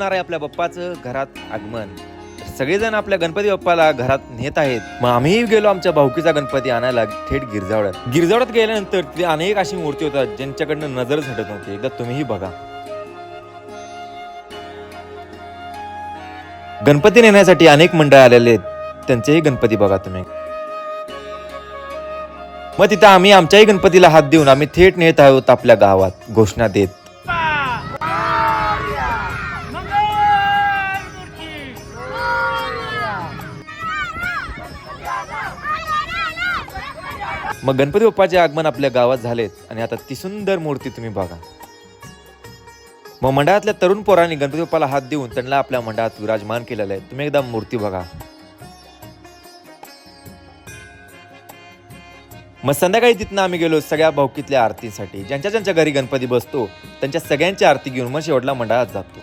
आहे आपल्या बाप्पाचं घरात आगमन. सगळेजण आपल्या गणपती बाप्पाला घरात नेत आहेत. मग आम्ही गेलो आमच्या भाऊकीचा गणपती आणायला थेट गिरजावड्यात. गिरजावड्यात गेल्यानंतर तिथे अनेक अशी मूर्ती होतात ज्यांच्याकडनं नजरच हटत नव्हती. एकदा तुम्हीही बघा. गणपती नेण्यासाठी अनेक मंडळ आलेले आहेत, त्यांचेही गणपती बघा तुम्ही. मग तिथं आम्ही आमच्याही गणपतीला हात देऊन आम्ही थेट नेत आहोत आपल्या गावात घोषणा देत. मग गणपती बाप्पाचे आगमन आपल्या गावात झालेत आणि आता ती सुंदर मूर्ती तुम्ही बघा. मग मंडळातल्या तरुण पोरांनी गणपती बाप्पाला हात देऊन त्यांना आपल्या मंडळात विराजमान केलेलं आहे. तुम्ही एकदा मूर्ती बघा. मग संध्याकाळी तिथनं आम्ही गेलो सगळ्या भाऊकीतल्या आरतीसाठी. ज्यांच्या ज्यांच्या घरी गणपती बसतो त्यांच्या सगळ्यांची आरती घेऊन मग शेवटला मंडळात जातो.